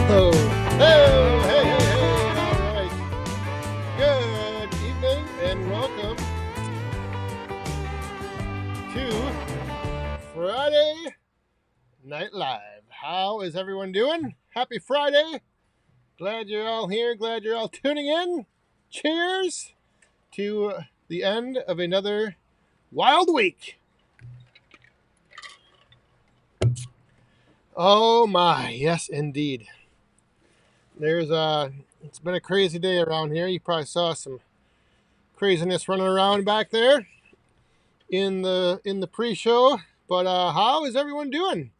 Oh, hey, hey, hey, hey, all right. Good evening and welcome to Friday Night Live. How is everyone doing? Happy Friday. Glad you're all here. Glad you're all tuning in. Cheers to the end of another wild week. Oh my, yes indeed. It's been a crazy day around here. You probably saw some craziness running around back there in the pre-show. But how is everyone doing?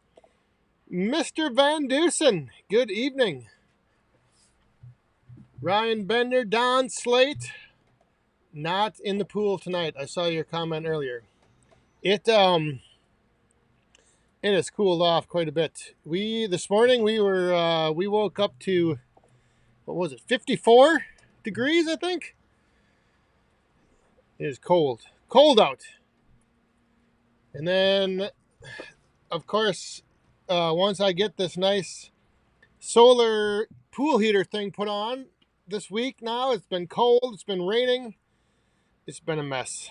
Mr. Van Dusen, good evening. Ryan Bender, Don Slate, not in the pool tonight. I saw your comment earlier. It has cooled off quite a bit. This morning we woke up to, what was it, 54 degrees, I think. It is cold out. And then, of course, once I get this nice solar pool heater thing put on this week now, it's been cold, it's been raining, it's been a mess.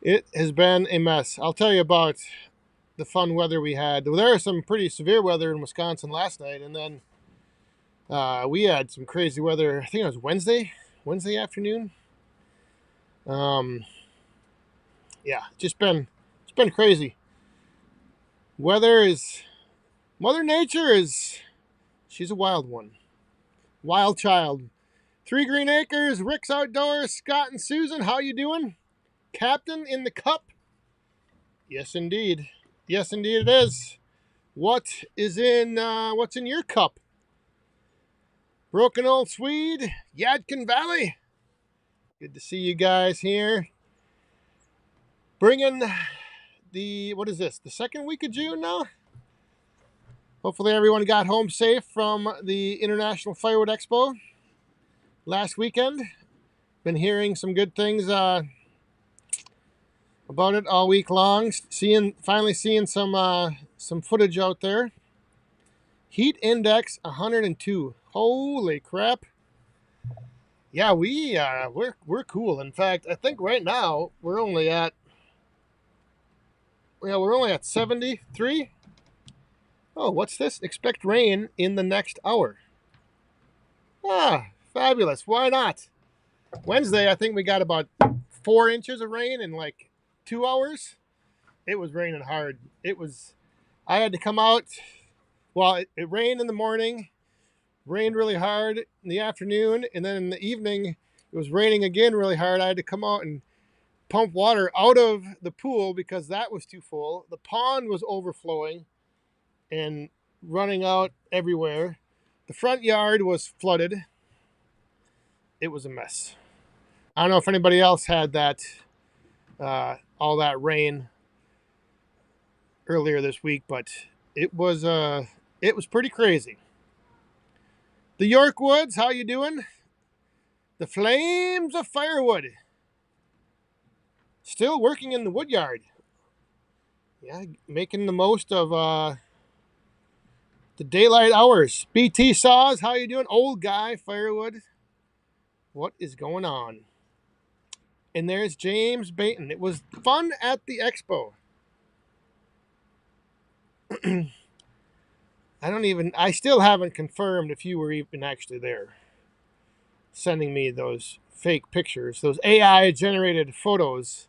It has been a mess. I'll tell you about the fun weather we had. There was some pretty severe weather in Wisconsin last night, and then we had some crazy weather. I think it was Wednesday afternoon. Yeah, it's been crazy. Mother Nature she's a wild one. Wild child. 3 Green Acres, Rick's Outdoors, Scott and Susan, how you doing? Captain in the cup? Yes, indeed. Yes, indeed it is. What's in your cup? Broken Old Swede, Yadkin Valley. Good to see you guys here. Bringing what is this? The second week of June now? Hopefully everyone got home safe from the International Firewood Expo last weekend. Been hearing some good things about it all week long. Finally seeing some footage out there. Heat index 102. Holy crap! Yeah, we're cool. In fact, I think right now we're only at 73. Oh, what's this? Expect rain in the next hour. Ah, fabulous. Why not? Wednesday, I think we got about 4 inches of rain in like 2 hours. It was raining hard. I had to come out. Well, it rained in the morning, rained really hard in the afternoon, and then in the evening, it was raining again really hard. I had to come out and pump water out of the pool because that was too full. The pond was overflowing and running out everywhere. The front yard was flooded. It was a mess. I don't know if anybody else had that, all that rain earlier this week, but it was pretty crazy. The York Woods, how you doing? The Flames of Firewood, still working in the wood yard. Yeah, making the most of the daylight hours. BT Saws, how you doing? Old Guy Firewood, what is going on? And there's James Baton. It was fun at the expo. I still haven't confirmed if you were even actually there, sending me those fake pictures, those AI generated photos.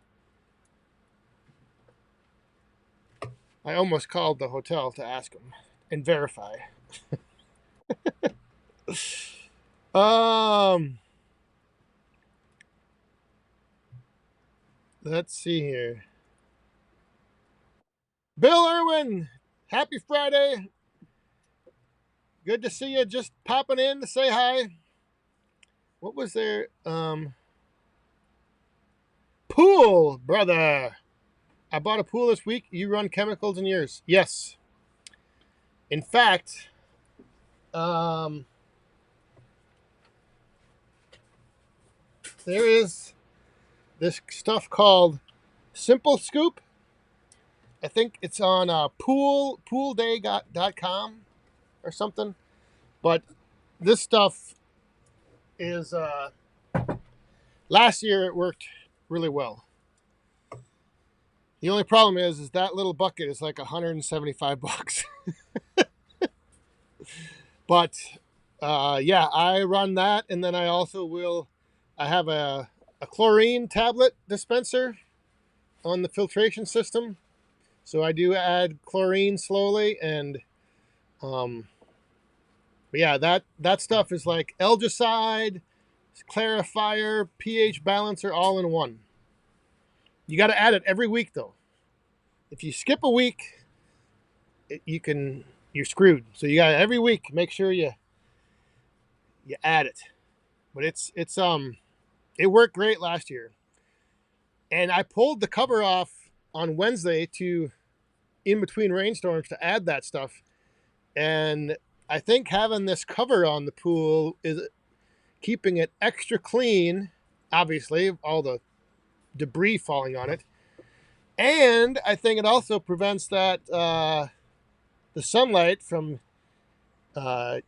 I almost called the hotel to ask them and verify. Let's see here. Bill Irwin, happy Friday. Good to see you. Just popping in to say hi. What was there? Pool, brother. I bought a pool this week. You run chemicals in yours? Yes. In fact, there is this stuff called Simple Scoop. I think it's on poolday.com or something. But this stuff is last year it worked really well. The only problem is that little bucket is like 175 bucks. But yeah, I run that, and then I also will. I have a chlorine tablet dispenser on the filtration system, so I do add chlorine slowly, and but yeah, that stuff is like algicide, clarifier, pH balancer, all in one. You got to add it every week though. If you skip a week, you're screwed. So you got every week make sure you add it. But it worked great last year. And I pulled the cover off on Wednesday to in between rainstorms to add that stuff. And I think having this cover on the pool is keeping it extra clean, obviously, all the debris falling on it. And I think it also prevents that the sunlight from and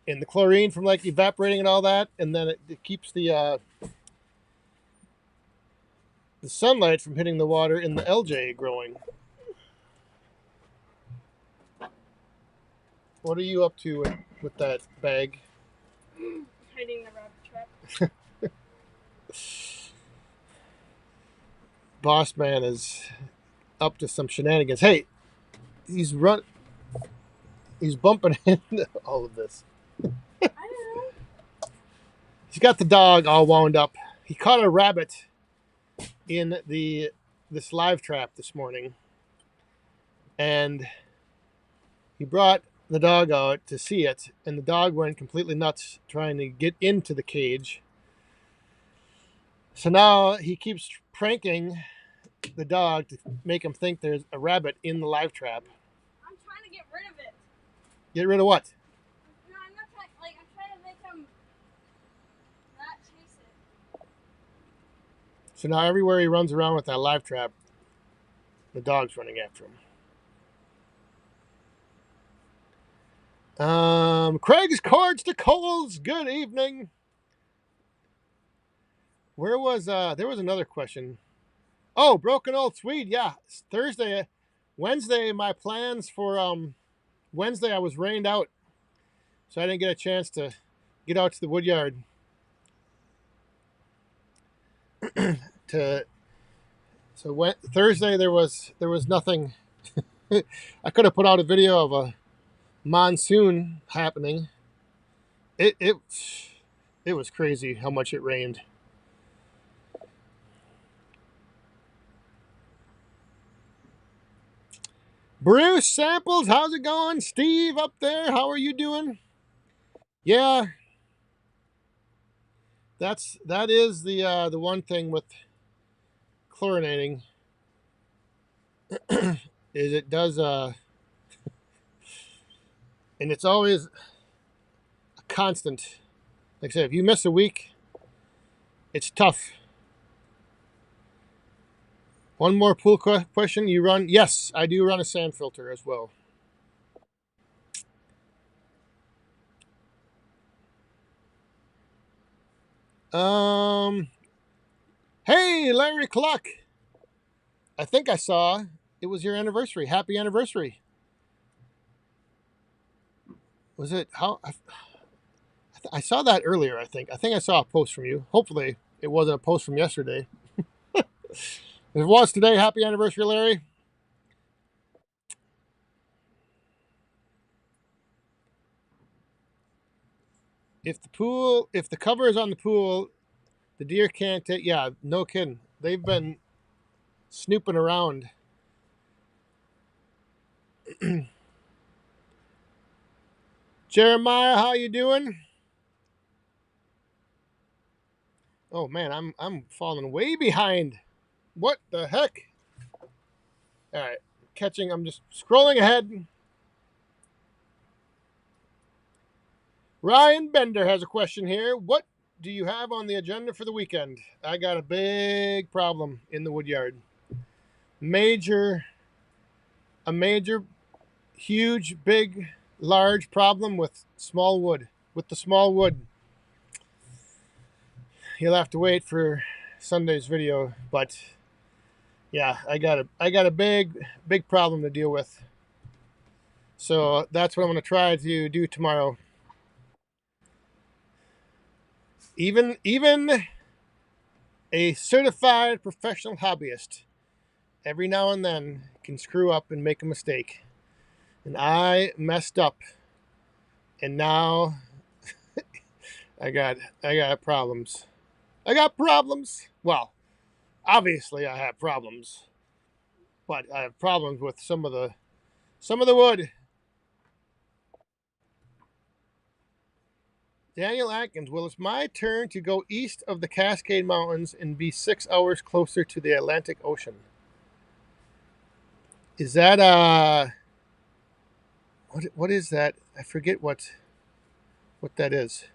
the chlorine from like evaporating and all that, and then it keeps the sunlight from hitting the water in the LJ growing. What are you up to with that bag? Hiding the rabbit trap. Boss man is up to some shenanigans. Hey, he's bumping into all of this. I don't know. He's got the dog all wound up. He caught a rabbit in this live trap this morning, and he brought the dog out to see it, and the dog went completely nuts trying to get into the cage. So now he keeps pranking the dog to make him think there's a rabbit in the live trap. I'm trying to get rid of it. Get rid of what? No, I'm not trying. Like, I'm trying to make him not chase it. So now everywhere he runs around with that live trap, the dog's running after him. Craig's Cards to Coles. Good evening. Where was there was another question. Oh, Broken Old Swede. Yeah, it's Thursday. Wednesday, my plans for Wednesday I was rained out, so I didn't get a chance to get out to the wood yard Thursday there was nothing. I could have put out a video of a monsoon happening. It was crazy how much it rained. Bruce Samples, how's it going? Steve up there, how are you doing? Yeah, that is the one thing with chlorinating is it does and it's always a constant. Like I said, if you miss a week, it's tough. One more pool question. You run? Yes, I do run a sand filter as well. Hey, Larry Cluck. I think I saw it was your anniversary. Happy anniversary. Was it how? I saw that earlier. I think I saw a post from you. Hopefully, it wasn't a post from yesterday. If it was today, happy anniversary, Larry. If the cover is on the pool, the deer can't take. Yeah, no kidding. They've been snooping around. Jeremiah, how you doing? Oh man, I'm falling way behind. What the heck? All right, catching. I'm just scrolling ahead. Ryan Bender has a question here. What do you have on the agenda for the weekend? I got a big problem in the woodyard. A major, huge, big large problem with small wood. With the small wood, you'll have to wait for Sunday's video. But yeah, I got a big problem to deal with. So that's what I'm going to try to do tomorrow. Even a certified professional hobbyist every now and then can screw up and make a mistake. And I messed up. And now I got problems. I got problems. Well, obviously I have problems. But I have problems with some of the wood. Daniel Atkins, well, it's my turn to go east of the Cascade Mountains and be 6 hours closer to the Atlantic Ocean. Is that what is that? I forget what that is.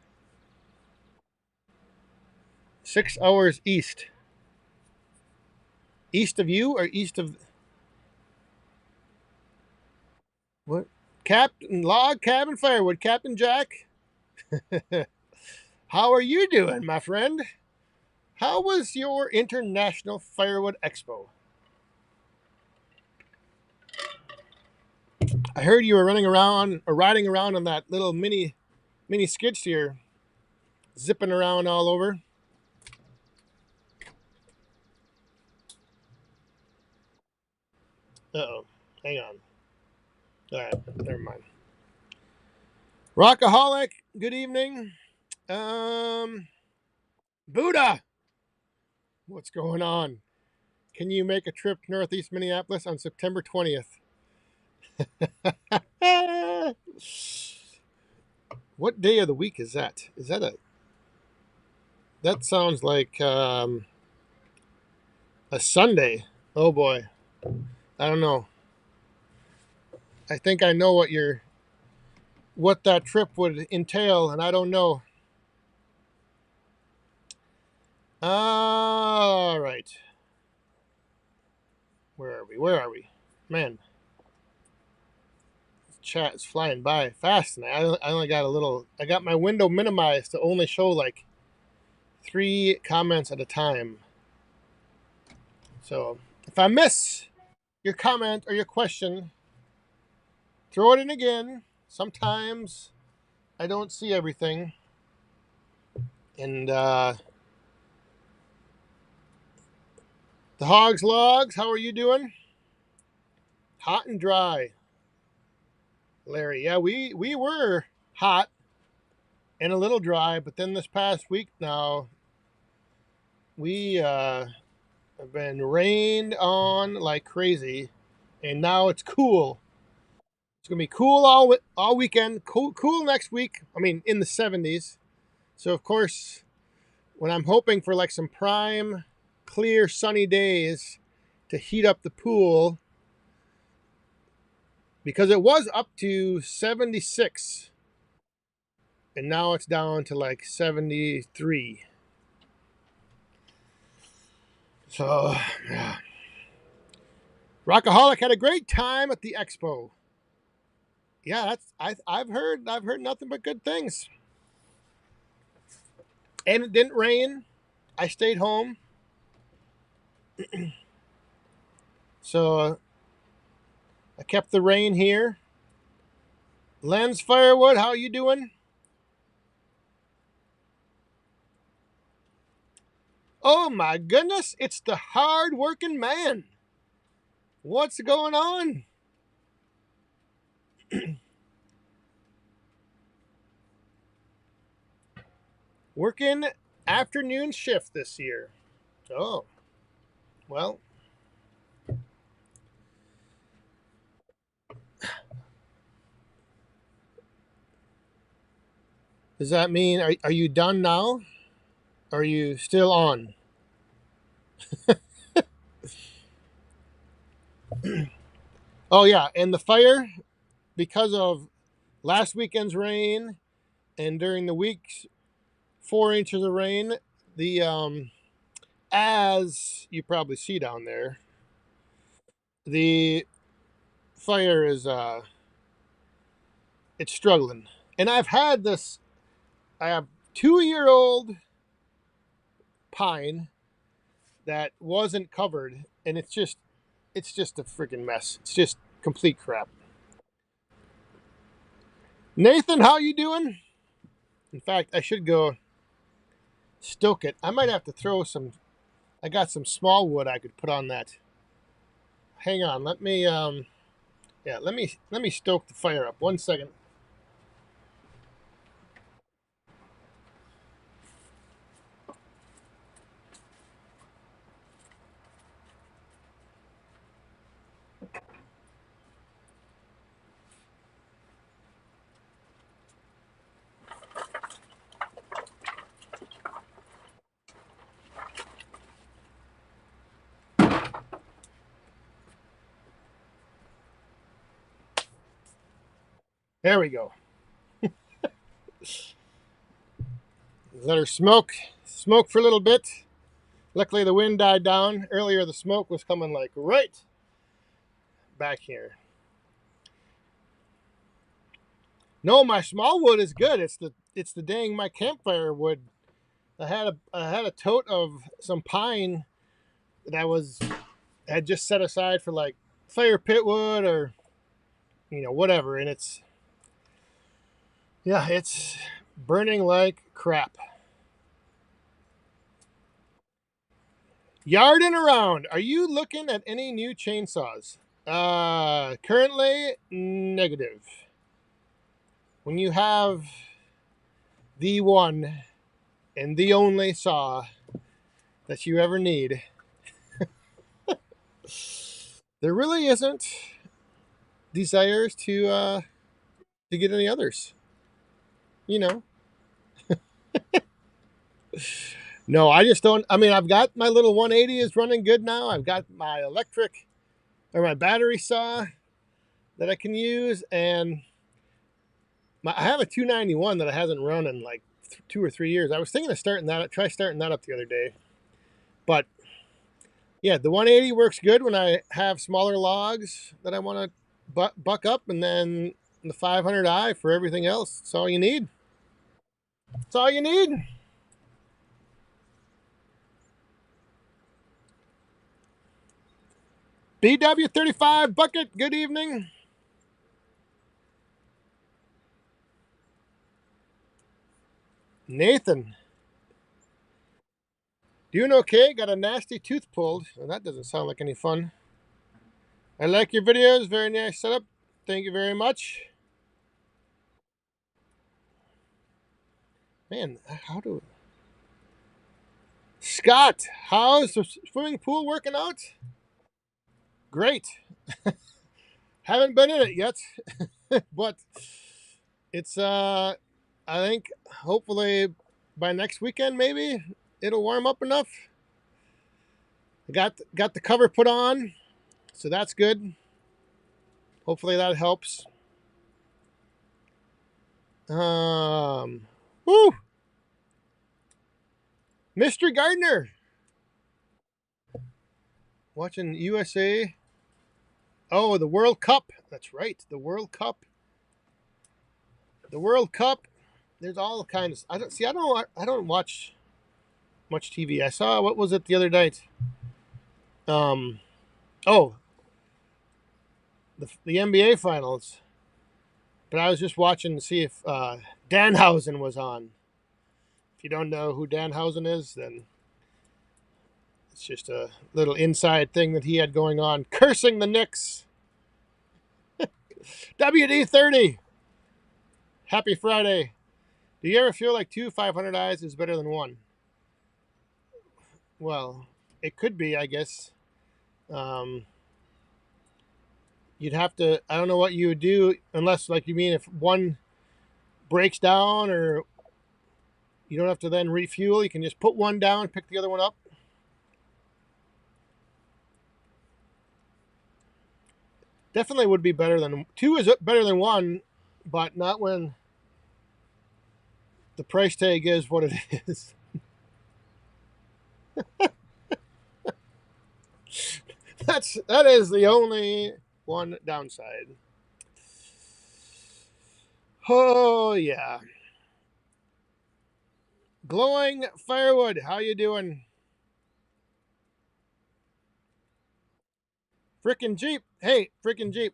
6 hours east. East of you or east of what? Captain Log Cabin Firewood, Captain Jack. How are you doing, my friend? How was your International Firewood Expo? I heard you were running around or riding around on that little mini skid steer, zipping around all over. Uh-oh. Hang on. All right, never mind. Rockaholic, good evening. Buddha, what's going on? Can you make a trip to Northeast Minneapolis on September 20th? What day of the week is that? Is that that sounds like a Sunday. Oh boy. I don't know. I think I know what that trip would entail, and I don't know. All right. Where are we? Man. This chat is flying by fast, and I only got I got my window minimized to only show like 3 comments at a time. So if I miss your comment or your question, throw it in again. Sometimes I don't see everything. And the Hogs Logs, how are you doing? Hot and dry, Larry. Yeah, we were hot and a little dry, but then this past week now, we have been rained on like crazy, and now it's cool. It's gonna be cool all weekend. Cool next week. I mean, in the 70s. So of course, when I'm hoping for like some prime, clear, sunny days to heat up the pool, because it was up to 76, and now it's down to like 73. So, yeah. Rockaholic had a great time at the expo. Yeah, I've heard nothing but good things. And it didn't rain. I stayed home. So I kept the rain here. Lens Firewood, how you doing? Oh my goodness, it's the hard-working man. What's going on? Working afternoon shift this year. Oh, well. Does that mean, are you done now? Are you still on? Oh yeah, and the fire, because of last weekend's rain and during the week's 4 inches of rain, the as you probably see down there, the fire is it's struggling. And I've had this, I have 2-year-old pine that wasn't covered, and it's just a freaking mess. It's just complete crap. Nathan, how you doing? In fact, I should go stoke it. I might have to throw some, I got some small wood I could put on that. Hang on, let me let me stoke the fire up. 1 second. There we go. Let her smoke for a little bit. Luckily the wind died down. Earlier the smoke was coming like right back here. No, my small wood is good. It's the dang my campfire wood. I had a tote of some pine that had just set aside for like fire pit wood or whatever, and it's burning like crap. Yard and around. Are you looking at any new chainsaws? Currently negative. When you have the one and the only saw that you ever need, there really isn't desires to get any others. No, I just don't. I mean, I've got my little 180 is running good now. I've got my electric or my battery saw that I can use, and I have a 291 that I hasn't run in like 2 or 3 years. I was thinking of try starting that up the other day, but yeah, the 180 works good when I have smaller logs that I want to buck up, and then the 500i for everything else. That's all you need. That's all you need. BW35 Bucket, good evening. Nathan, doing okay? Got a nasty tooth pulled. Well, that doesn't sound like any fun. I like your videos. Very nice setup. Thank you very much. Man, Scott, how's the swimming pool working out? Great. Haven't been in it yet, but it's I think hopefully by next weekend maybe it'll warm up enough. I got the cover put on, so that's good. Hopefully that helps. Woo! Mr. Gardner, watching USA. Oh, the World Cup. That's right, the World Cup. The World Cup. There's all kinds. I don't watch much TV. I saw, what was it the other night? Oh, the NBA finals. But I was just watching to see if Danhausen was on. If you don't know who Danhausen is, then it's just a little inside thing that he had going on, cursing the Knicks. WD30. Happy Friday. Do you ever feel like 2 500i's is better than one? Well, it could be, I guess. You'd have to, I don't know what you would do unless, like, you mean if one breaks down, or you don't have to then refuel. You can just put one down, pick the other one up. Definitely would be better than two. Is better than one, but not when the price tag is what it is. That is the only one downside. Oh yeah. Glowing Firewood, how you doing? Frickin' Jeep. Hey, frickin' Jeep.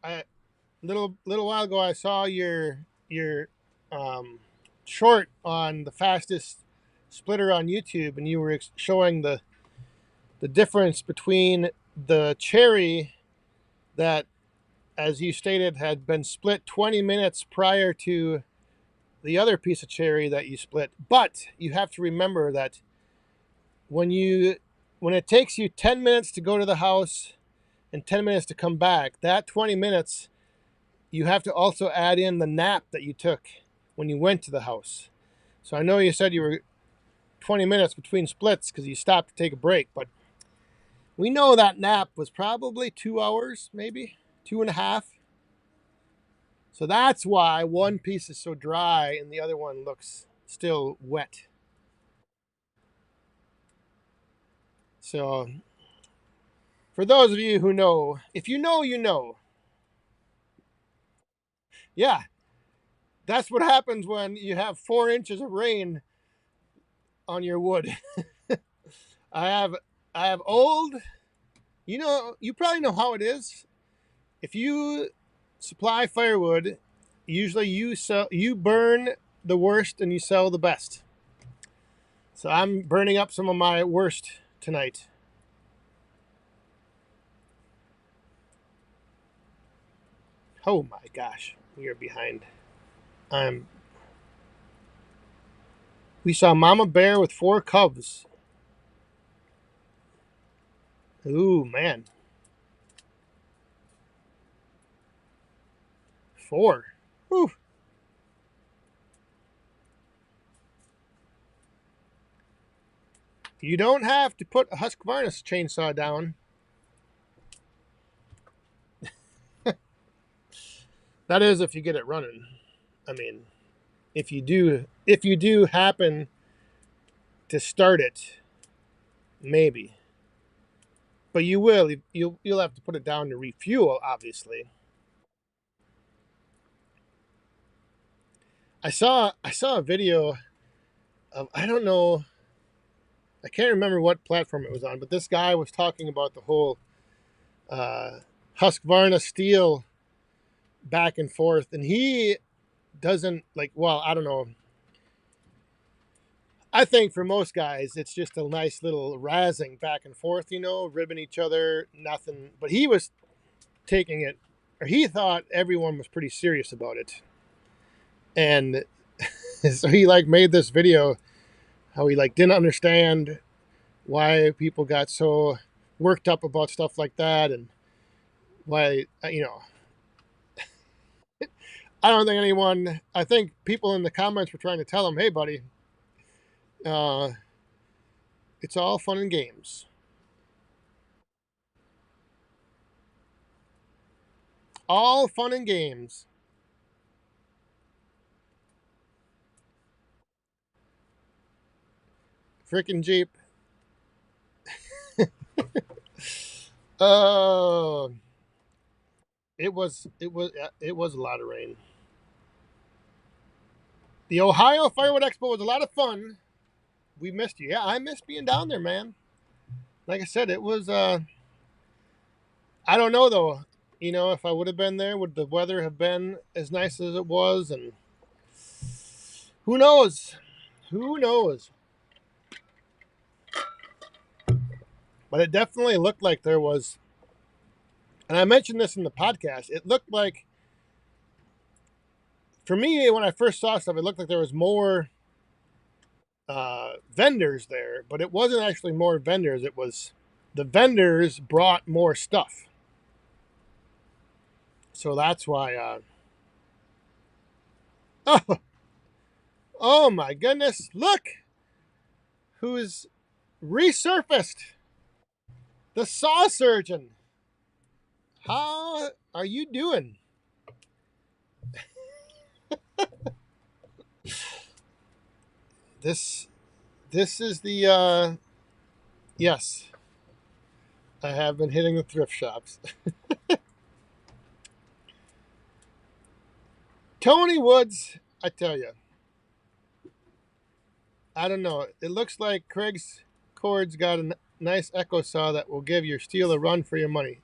I little while ago I saw your um, short on the fastest splitter on YouTube, and you were showing the difference between the cherry that, as you stated, had been split 20 minutes prior to the other piece of cherry that you split. But you have to remember that when you when it takes you 10 minutes to go to the house and 10 minutes to come back, that 20 minutes you have to also add in the nap that you took when you went to the house. So I know you said you were 20 minutes between splits because you stopped to take a break, but we know that nap was probably 2 hours, maybe 2.5. So that's why one piece is so dry and the other one looks still wet. So for those of you who know, if you know, you know. Yeah, that's what happens when you have 4 inches of rain on your wood. I have I have old, you probably know how it is. If you supply firewood, usually you burn the worst and you sell the best. So I'm burning up some of my worst tonight. Oh my gosh, we are behind. We saw Mama Bear with 4 cubs. Ooh man, 4. Ooh. You don't have to put a Husqvarna chainsaw down. That is if you get it running. I mean, if you do happen to start it, maybe. But you'll have to put it down to refuel, obviously. I saw a video of, I don't know, I can't remember what platform it was on, but this guy was talking about the whole Husqvarna steel back and forth, and he doesn't like. Well, I don't know. I think for most guys, it's just a nice little razzing back and forth, ribbing each other, nothing. But he was taking it, or he thought everyone was pretty serious about it, and so he like made this video how he like didn't understand why people got so worked up about stuff like that, and why I don't think anyone. I think people in the comments were trying to tell him, "Hey, buddy, uh, it's all fun and games. All fun and games." Freaking Jeep. Uh, it was a lot of rain. The Ohio Firewood Expo was a lot of fun. We missed you. Yeah, I missed being down there, man. Like I said, it was. I don't know though. If I would have been there, would the weather have been as nice as it was? And who knows? Who knows? But it definitely looked like there was, and I mentioned this in the podcast. It looked like, for me, when I first saw stuff, it looked like there was more vendors there, but it wasn't actually more vendors. It was the vendors brought more stuff. So that's why. Oh, oh my goodness! Look, who's resurfaced? The Saw Surgeon. How are you doing? This is the yes. I have been hitting the thrift shops. Tony Woods, I tell you, I don't know. It looks like Craig's Cord's got a nice echo saw that will give your steel a run for your money.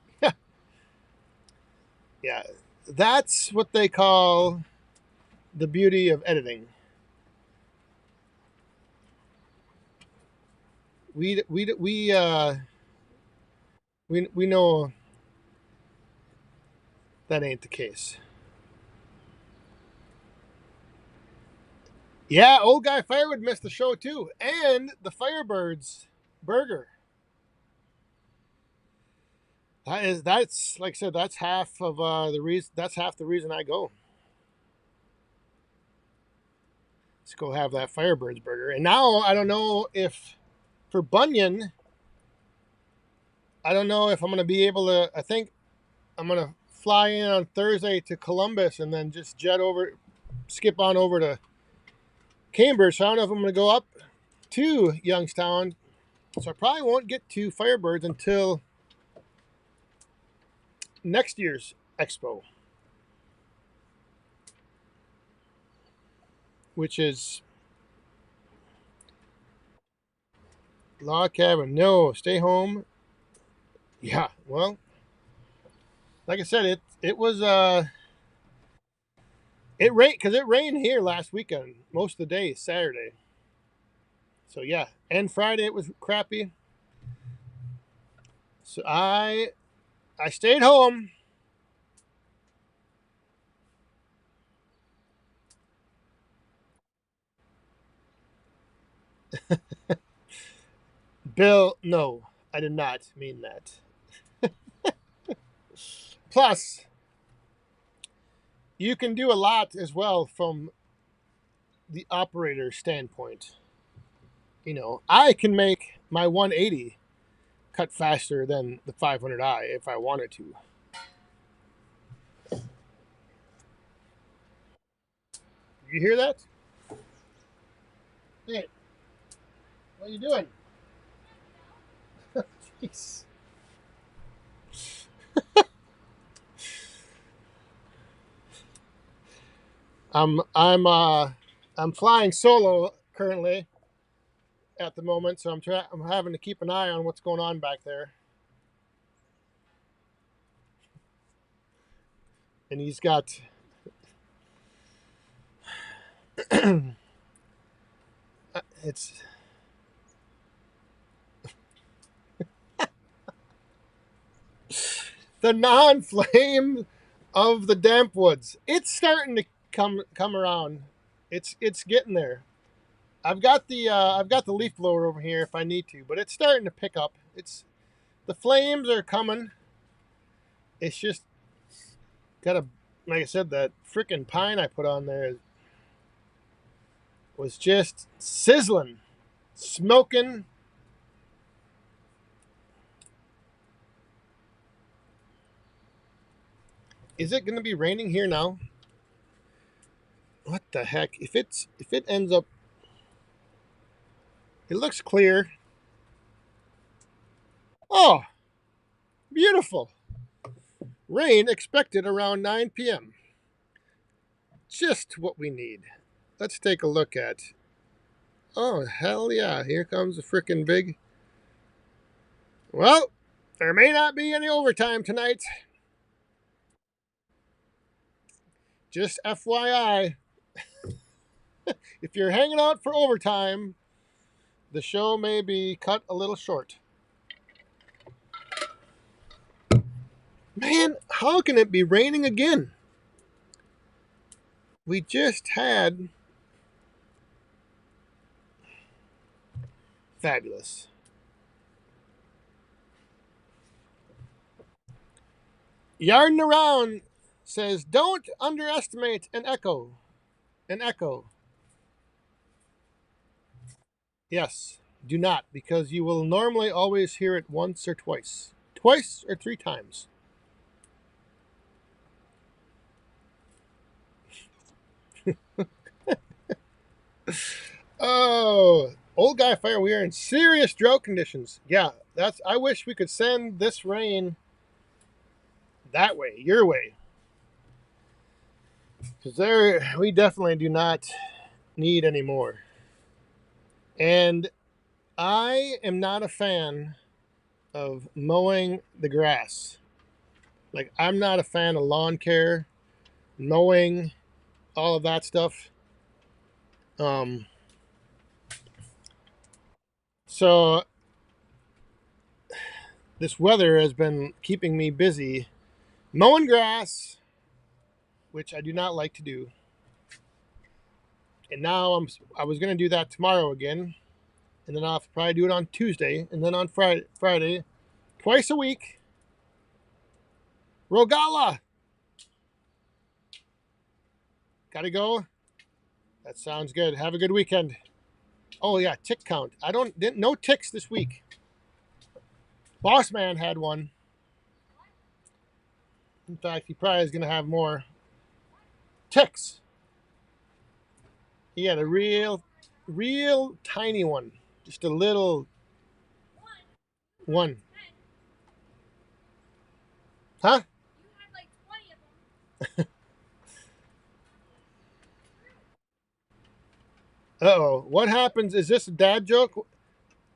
Yeah, that's what they call the beauty of editing. We know that ain't the case. Yeah, old guy Firewood missed the show too, and the Firebirds burger. That's like I said, that's half of the reason. That's half the reason I go. Let's go have that Firebirds burger. And now I don't know if for Bunyan, I don't know if I'm going to be able to. I think I'm going to fly in on Thursday to Columbus and then just skip on over to Cambridge. So I don't know if I'm going to go up to Youngstown. So I probably won't get to Firebirds until next year's expo, which is Log Cabin. No, stay home. Yeah, well, like I said, it was it rained here last weekend most of the day Saturday. So yeah, and Friday it was crappy. So I stayed home. Bill, no, I did not mean that. Plus, you can do a lot as well from the operator standpoint. You know, I can make my 180 cut faster than the 500i if I wanted to. You hear that? Hey, what are you doing? Jeez. I'm flying solo currently at the moment, so I'm having to keep an eye on what's going on back there. And he's got it's the non-flame of the damp woods. It's starting to come around. It's getting there. I've got the leaf blower over here if I need to, but it's starting to pick up. The flames are coming. It's just got like I said, that freaking pine I put on there was just sizzling, smoking. Is it going to be raining here now? What the heck? If it ends up, it looks clear. Oh, beautiful. Rain expected around 9 p.m. Just what we need. Let's take a look at. Oh, hell yeah. Here comes the frickin' big. Well, there may not be any overtime tonight. Just FYI. If you're hanging out for overtime, the show may be cut a little short. Man, how can it be raining again? We just had fabulous. Yarding around says, don't underestimate an echo. An echo. Yes, do not, because you will normally always hear it once or twice. Twice or 3 times. Oh, old guy fire, we are in serious drought conditions. Yeah, I wish we could send this rain that way, your way. Because we definitely do not need any more. And I am not a fan of mowing the grass. Like, I'm not a fan of lawn care, mowing, all of that stuff. Um, so this weather has been keeping me busy mowing grass, which I do not like to do. And now I was going to do that tomorrow again, and then I'll probably do it on Tuesday, and then on Friday, twice a week. Rogala, gotta go. That sounds good. Have a good weekend. Oh yeah, tick count. Didn't no ticks this week. Boss man had one. In fact, he probably is gonna have more ticks. He had a real tiny one, just a little one. Huh? You had like 20 of them. Uh-oh. What happens? Is this a dad joke?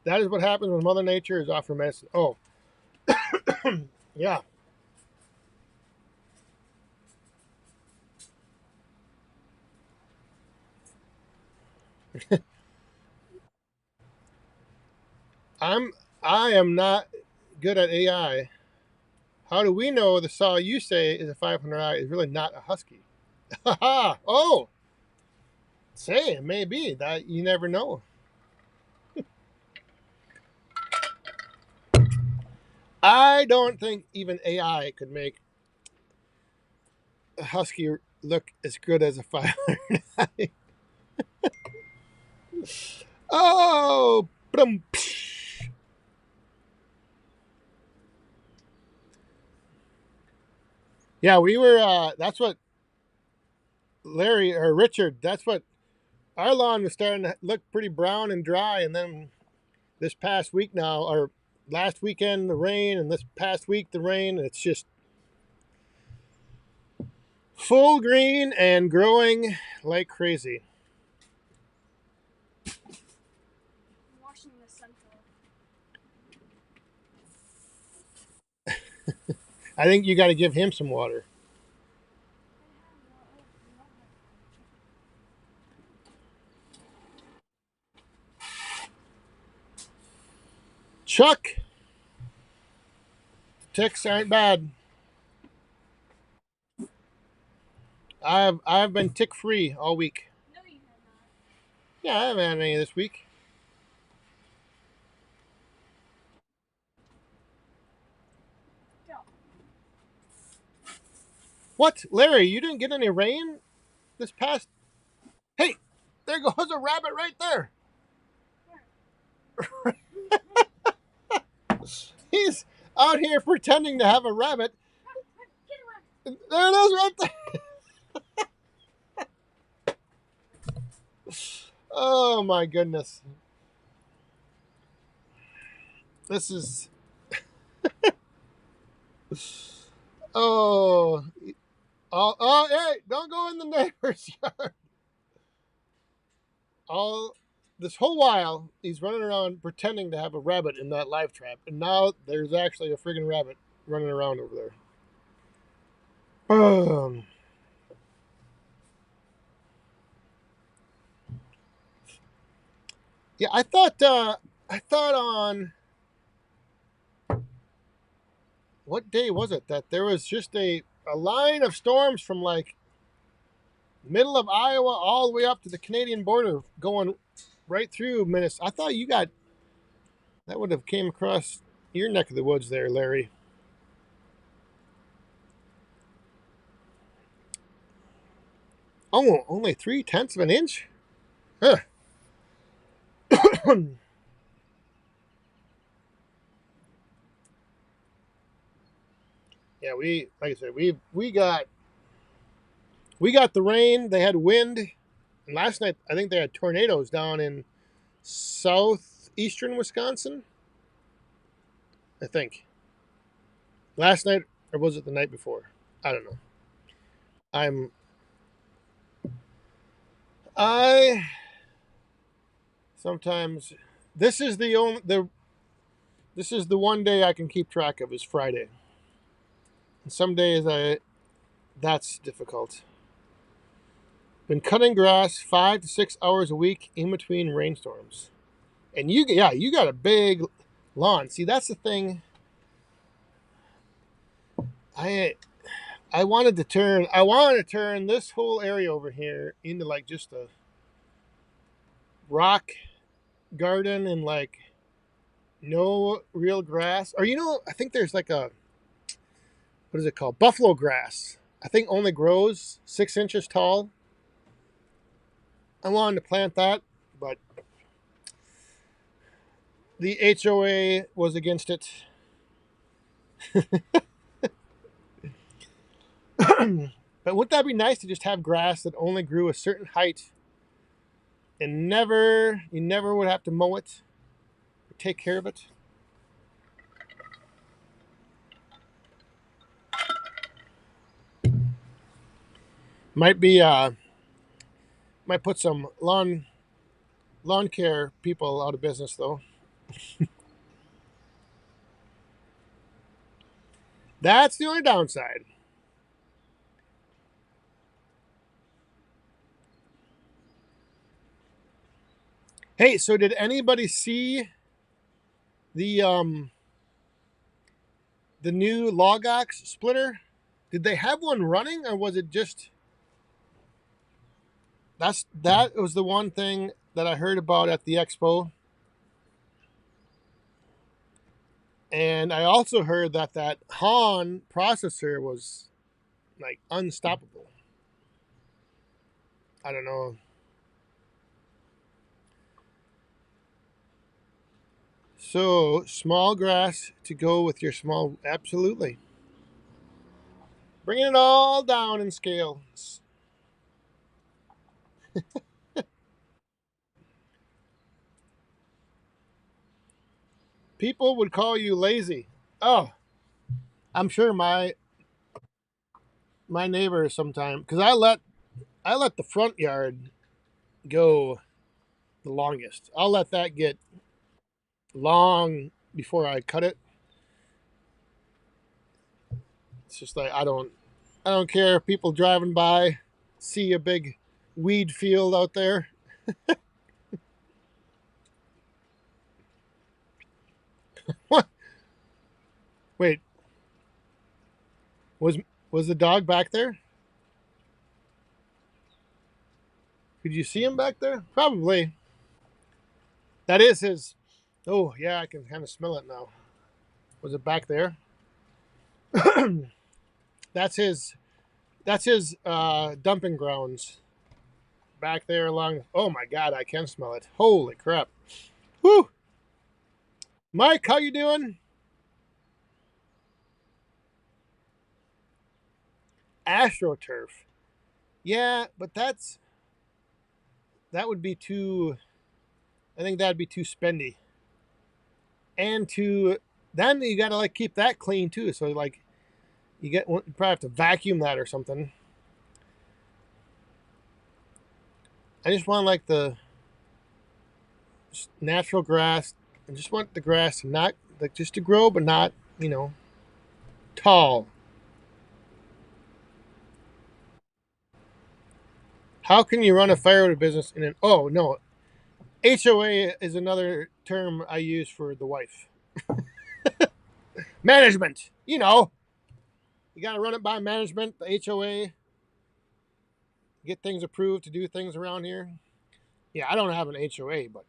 That is what happens when Mother Nature is off her medicine. Oh, yeah. I am not good at AI. How do we know the saw you say is a 500i is really not a husky? Haha. Oh, say it may be that you never know. I don't think even AI could make a husky look as good as a 500i. Oh, boom. Yeah, we were. That's what Larry or Richard. That's what our lawn was starting to look pretty brown and dry, and then this past week now, or last weekend the rain, and this past week the rain. It's just full green and growing like crazy. Washing the central. I think you got to give him some water. Chuck, ticks aren't bad. I've been tick free all week. No, you have not. Yeah, I haven't had any this week. Go. What, Larry? You didn't get any rain this past? Hey, there goes a rabbit right there. He's out here pretending to have a rabbit. Get away. There it is right there. Oh my goodness. This is. Oh. Oh, hey, don't go in the neighbor's yard. All this whole while, he's running around pretending to have a rabbit in that live trap, and now there's actually a friggin' rabbit running around over there. Yeah, I thought on what day was it that there was just a line of storms from like middle of Iowa all the way up to the Canadian border going right through Minnesota. I thought you got that would have came across your neck of the woods there, Larry. Oh, only 3/10 of an inch? Huh. Yeah, we like I said, we got the rain. They had wind, and last night I think they had tornadoes down in southeastern Wisconsin. I think last night, or was it the night before? I don't know. I'm I sometimes this is the only this is the one day I can keep track of is Friday. And some days that's difficult. Been cutting grass 5 to 6 hours a week in between rainstorms. And you got a big lawn. See, that's the thing. I wanted to turn this whole area over here into like just a rock garden and like no real grass. Or I think there's like a what is it called? Buffalo grass. I think only grows 6 inches tall. I wanted to plant that, but the HOA was against it. But wouldn't that be nice to just have grass that only grew a certain height and you never would have to mow it or take care of it? Might put some lawn care people out of business though. That's the only downside. Hey, so did anybody see the new Logox splitter? Did they have one running, or was it just that was the one thing that I heard about at the expo? And I also heard that Han processor was like unstoppable. I don't know. So, small grass to go with your small. Absolutely. Bringing it all down in scale. People would call you lazy. Oh, I'm sure my neighbors sometimes, because I let the front yard go the longest. I'll let that get long before I cut it. It's just like I don't care if people driving by see a big weed field out there. What? Wait, was was the dog back there? Could you see him back there? Probably. That is his. Oh yeah, I can kind of smell it now. Was it back there? That's his. That's his dumping grounds back there along. Oh my God, I can smell it. Holy crap! Whew. Mike, how you doing? AstroTurf. Yeah, but that would be too. I think that'd be too spendy, and then you got to like keep that clean too. So like you probably have to vacuum that or something. I just want like the natural grass. I just want the grass to not like just to grow, but not tall. How can you run a firewood business in an? Oh no, HOA is another term I use for the wife. Management. You got to run it by management, the HOA, get things approved to do things around here. Yeah, I don't have an HOA, but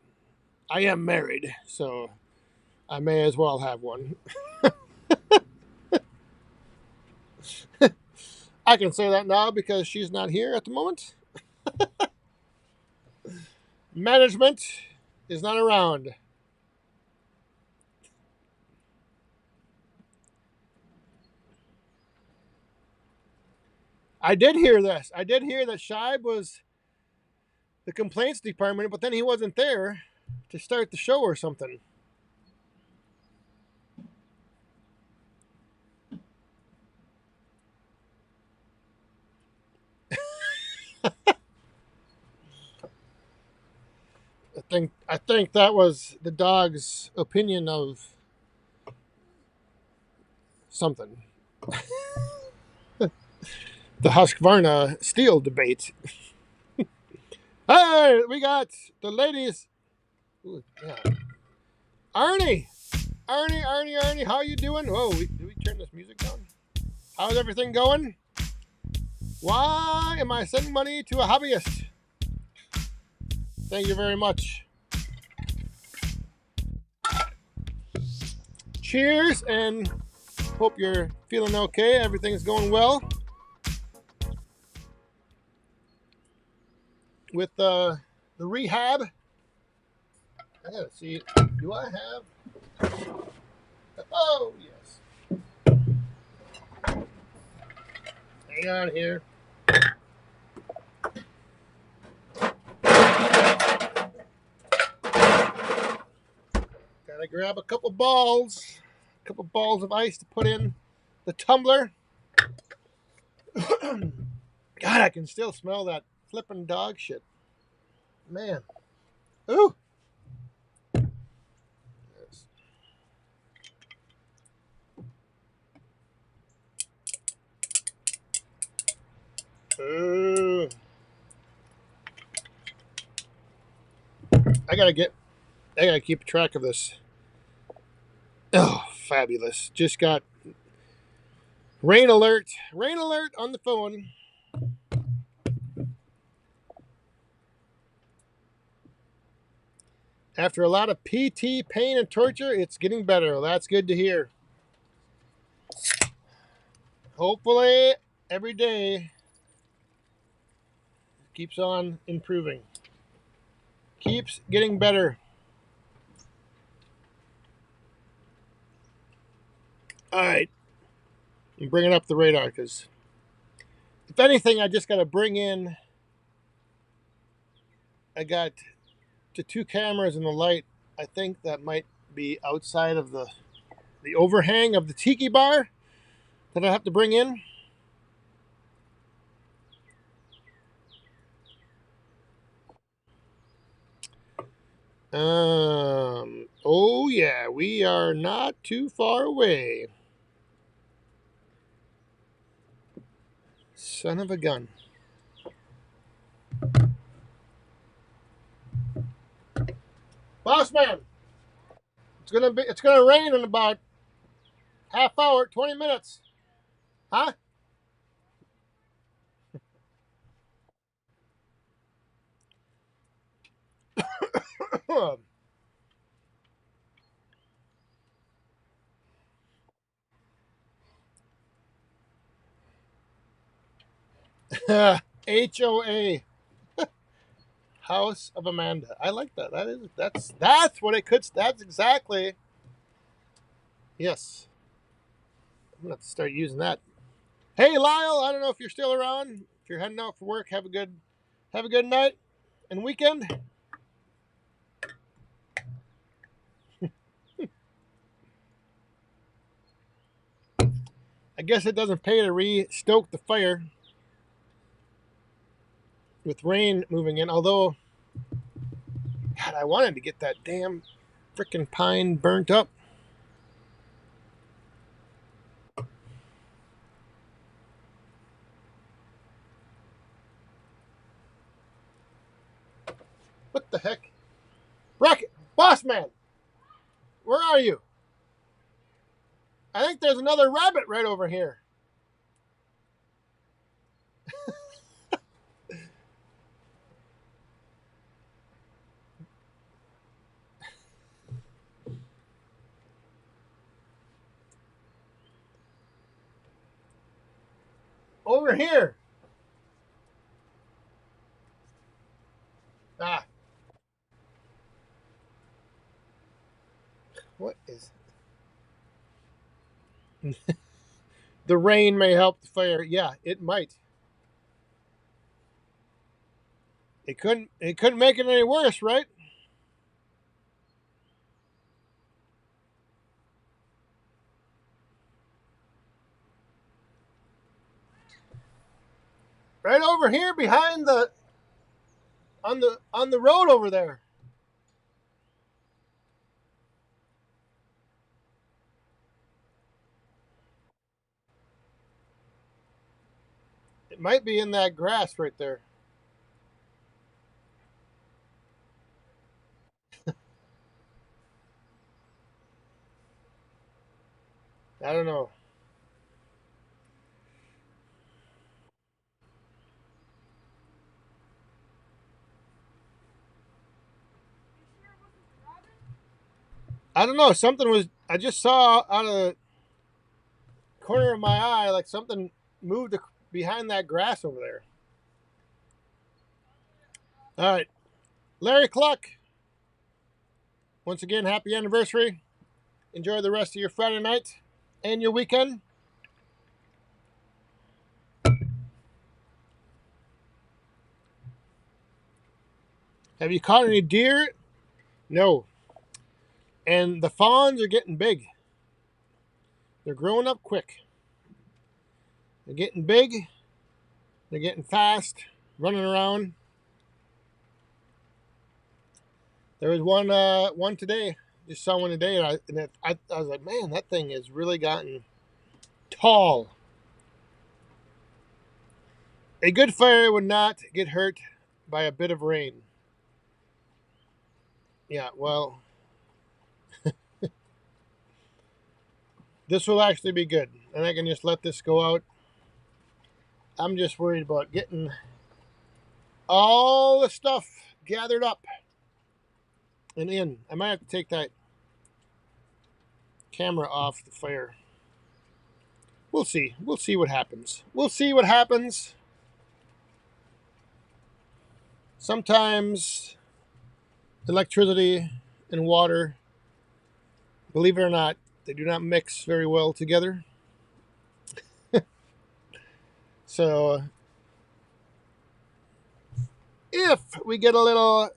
I am married, so I may as well have one. I can say that now because she's not here at the moment. Management is not around. I did hear this. I did hear that Shibe was the complaints department, but then he wasn't there to start the show or something. think that was the dog's opinion of something. The Husqvarna steel debate. Hey, we got the ladies. Ooh, yeah. Arnie, how you doing? Whoa, did we turn this music down? How's everything going? Why am I sending money to a hobbyist? Thank you very much. Cheers, and hope you're feeling okay. Everything's going well with the rehab. I gotta see. Do I have? Oh yes. Hang on here. Gotta grab a couple balls of ice to put in the tumbler. God, I can still smell that flippin' dog shit. Man. Ooh. Yes. Ooh. I gotta keep track of this. Oh, fabulous. Just got rain alert on the phone. After a lot of PT, pain, and torture, it's getting better. Well, that's good to hear. Hopefully, every day keeps on improving. Keeps getting better. All right. I'm bringing up the radar because, if anything, I just got to bring in. I got the two cameras and the light. I think that might be outside of the overhang of the tiki bar that I have to bring in. Oh yeah, we are not too far away. Son of a gun. Boss man, it's gonna rain in about half hour, 20 minutes. Huh? HOA. House of Amanda. I like that. That's what it could. That's exactly. Yes. I'm gonna have to start using that. Hey Lyle, I don't know if you're still around. If you're heading out for work, have a good night and weekend. I guess it doesn't pay to re-stoke the fire with rain moving in. Although, God, I wanted to get that damn freaking pine burnt up. What the heck? Rocket, boss man, where are you? I think there's another rabbit right over here. Over here. Ah. What is the rain may help the fire? Yeah, it might. It couldn't make it any worse, right? Right over here behind the on the road over there. might be in that grass right there. I don't know. You sure it wasn't the robin? I don't know. Something was. I just saw out of the corner of my eye, like something moved behind that grass over there. All right, Larry Cluck. Once again, happy anniversary. Enjoy the rest of your Friday night and your weekend. Have you caught any deer? No. And the fawns are getting big. They're growing up quick. They're getting big. They're getting fast, running around. There was one today. Just saw one today, and I was like, man, that thing has really gotten tall. A good fire would not get hurt by a bit of rain. Yeah, well, this will actually be good, and I can just let this go out. I'm just worried about getting all the stuff gathered up and in. I might have to take that camera off the fire. We'll see. We'll see what happens. We'll see what happens. Sometimes electricity and water, believe it or not, they do not mix very well together. So if we get a little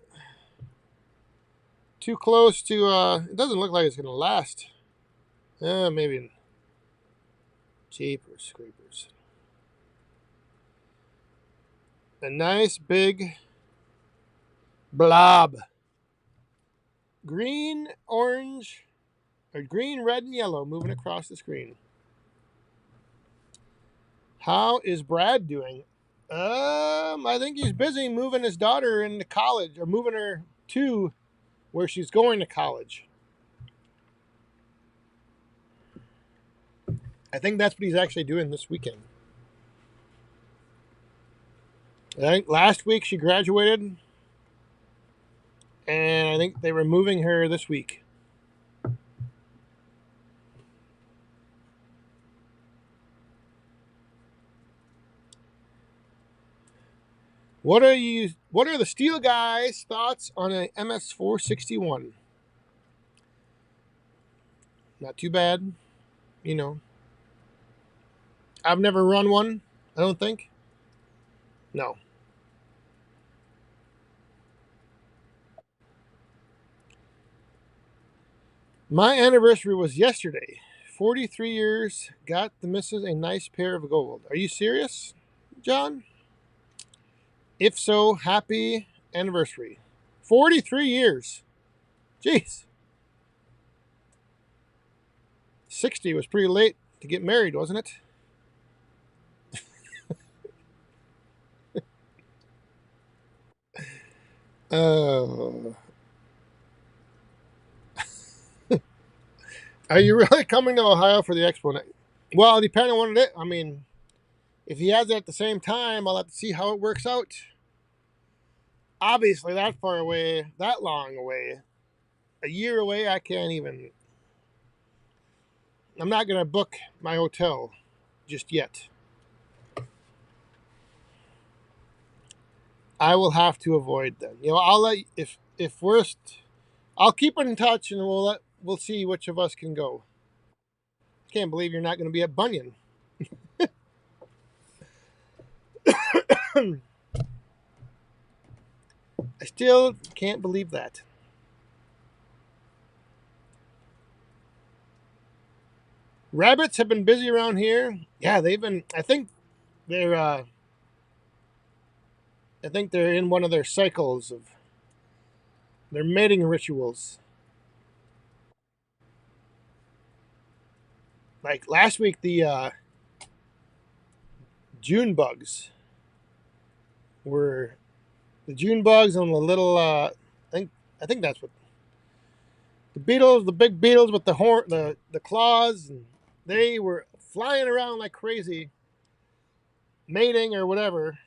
too close to, it doesn't look like it's going to last. Maybe. Jeepers creepers. A nice big blob. Green, orange, or green, red, and yellow moving across the screen. How is Brad doing? I think he's busy moving his daughter into college, or moving her to where she's going to college. I think that's what he's actually doing this weekend. I think last week she graduated, and I think they were moving her this week. What are the Steel guys' thoughts on an MS461? Not too bad, you know. I've never run one, I don't think. No. My anniversary was yesterday. 43 years, got the missus a nice pair of gold. Are you serious, John? If so, happy anniversary. 43 years. Jeez. 60 was pretty late to get married, wasn't it? Oh. Are you really coming to Ohio for the expo? Well, depending on what it is. I mean, if he has it at the same time, I'll have to see how it works out. Obviously, that far away, that long away, a year away, I can't even. I'm not going to book my hotel just yet. I will have to avoid them. I'll let if worst, I'll keep in touch and we'll see which of us can go. Can't believe you're not going to be at Bunyan. I still can't believe that. Rabbits have been busy around here. Yeah, they've been. I think they're in one of their cycles of their mating rituals. Like last week, the June bugs were the June bugs and the little. I think that's what the beetles, the big beetles with the horn, the claws, and they were flying around like crazy, mating or whatever.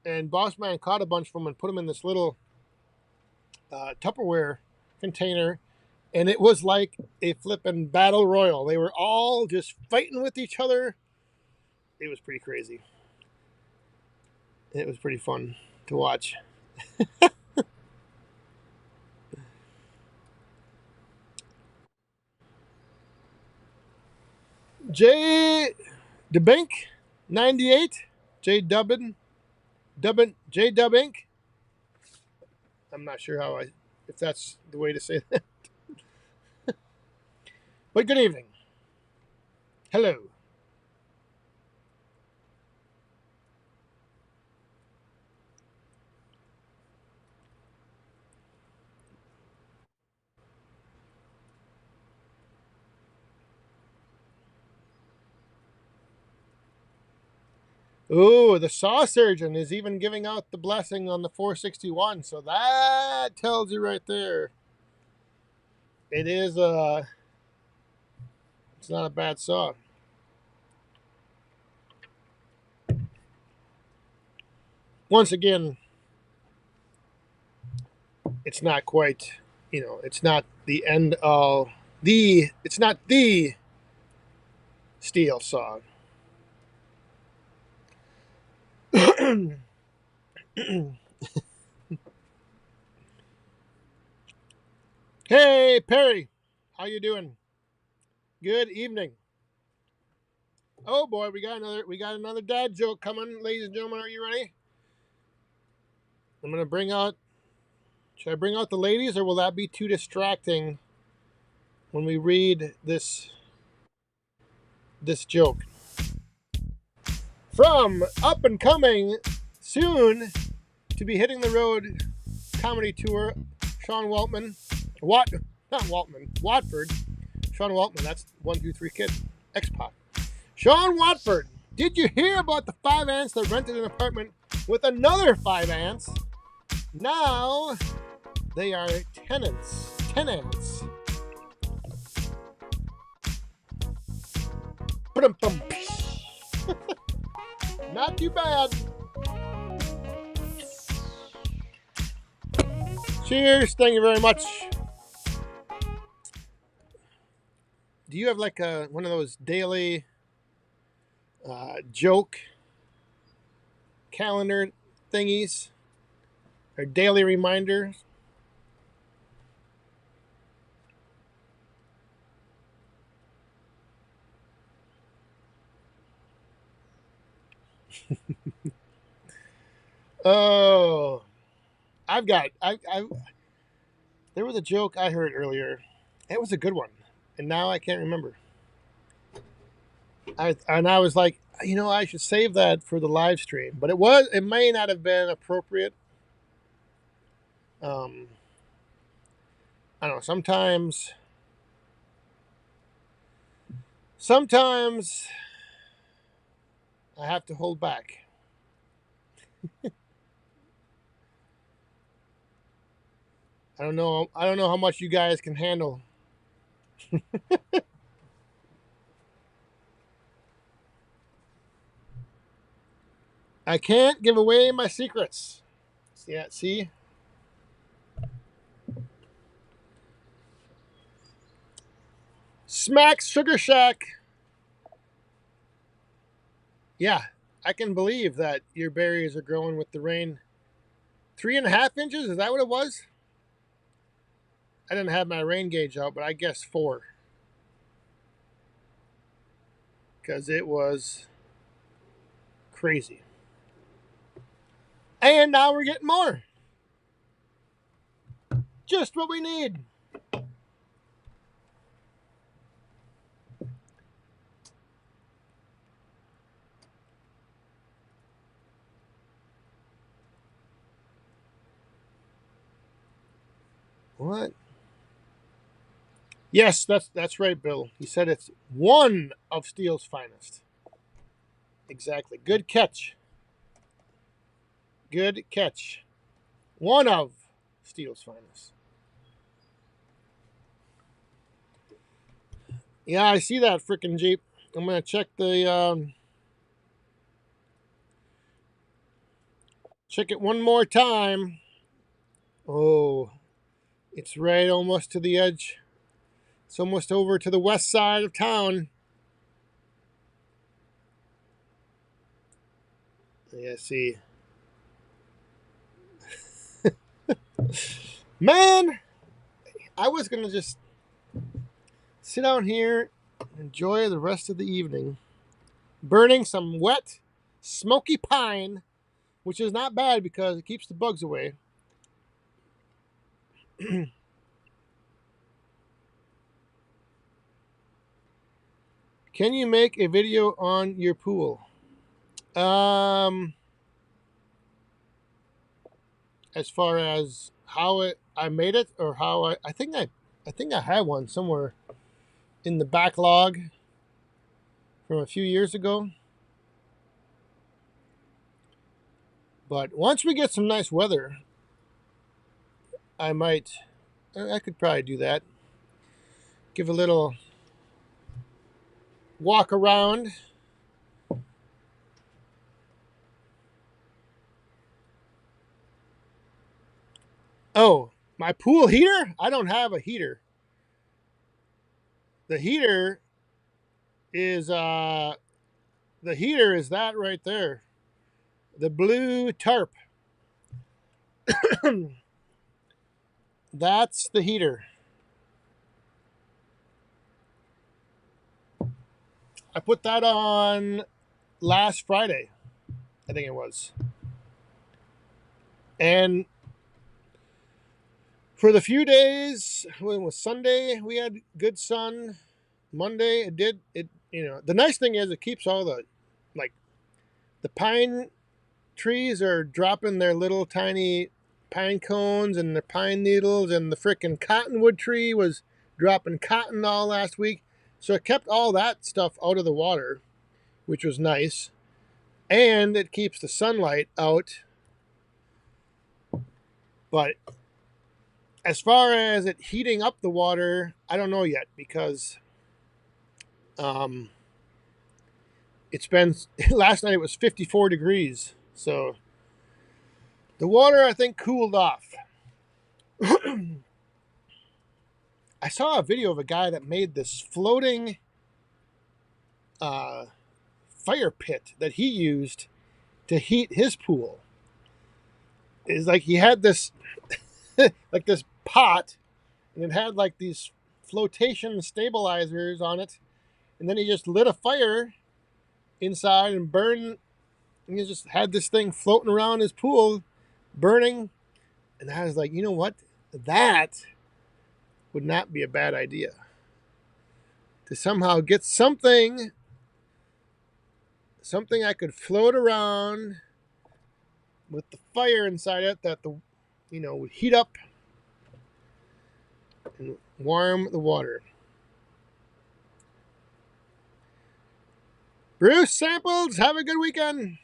And Boss Man caught a bunch of them and put them in this little Tupperware container, and it was like a flippin' battle royal. They were all just fighting with each other. It was pretty crazy. It was pretty fun to watch. J DeBink 98, J Dubbin, J Dub Inc. I'm not sure if that's the way to say that. But good evening. Hello. Ooh, the saw surgeon is even giving out the blessing on the 461. So that tells you right there. It is it's not a bad saw. Once again, it's not quite, it's not the end of it's not the steel saw. Hey, Perry. How you doing? Good evening. Oh boy, we got another dad joke coming, ladies and gentlemen. Are you ready? I'm gonna bring out. Should I bring out the ladies, or will that be too distracting when we read this joke? From up and coming, soon to be hitting the road comedy tour, Sean Waltman. Watford. Sean Waltman, that's 1-2-3 Kid, X-Pac. Sean Watford, did you hear about the 5 ants that rented an apartment with another 5 ants? Now they are tenants. 10 ants. Not too bad. Cheers. Thank you very much. Do you have like one of those daily joke calendar thingies or daily reminders? Oh, I there was a joke I heard earlier. It was a good one, and now I can't remember. I was like, I should save that for the live stream, but it may not have been appropriate. I don't know. Sometimes I have to hold back. I don't know how much you guys can handle. I can't give away my secrets. Yeah, see? Smacks Sugar Shack. Yeah, I can believe that your berries are growing with the rain. 3.5 inches? Is that what it was? I didn't have my rain gauge out, but I guess 4. Because it was crazy. And now we're getting more. Just what we need. What? Yes, that's right, Bill. He said it's one of Steel's finest. Exactly. Good catch. Good catch. One of Steele's finest. Yeah, I see that freaking Jeep. I'm going to check the... check it one more time. Oh, it's right almost to the edge. It's almost over to the west side of town. Yeah, see. Man, I was going to just sit down here and enjoy the rest of the evening. Burning some wet, smoky pine, which is not bad because it keeps the bugs away. Can you make a video on your pool? As far as how I made it, or how I think I have one somewhere in the backlog from a few years ago. But once we get some nice weather, I could probably do that. Give a little walk around. Oh, my pool heater? I don't have a heater. The heater is that right there. The blue tarp. That's the heater. I put that on last Friday, I think it was. And for the few days, when it was Sunday, we had good sun. Monday, the nice thing is it keeps all the pine trees are dropping their little tiny pine cones and the pine needles, and the frickin' cottonwood tree was dropping cotton all last week. So it kept all that stuff out of the water, which was nice. And it keeps the sunlight out. But as far as it heating up the water, I don't know yet, because it's been, last night it was 54 degrees. So the water, I think, cooled off. I saw a video of a guy that made this floating fire pit that he used to heat his pool. It's like he had this like this pot, and it had like these flotation stabilizers on it, and then he just lit a fire inside and burned, and he just had this thing floating around his pool burning. And I was like, you know what, that would not be a bad idea, to somehow get something I could float around with the fire inside it that would heat up and warm the water. Bruce Samples, have a good weekend.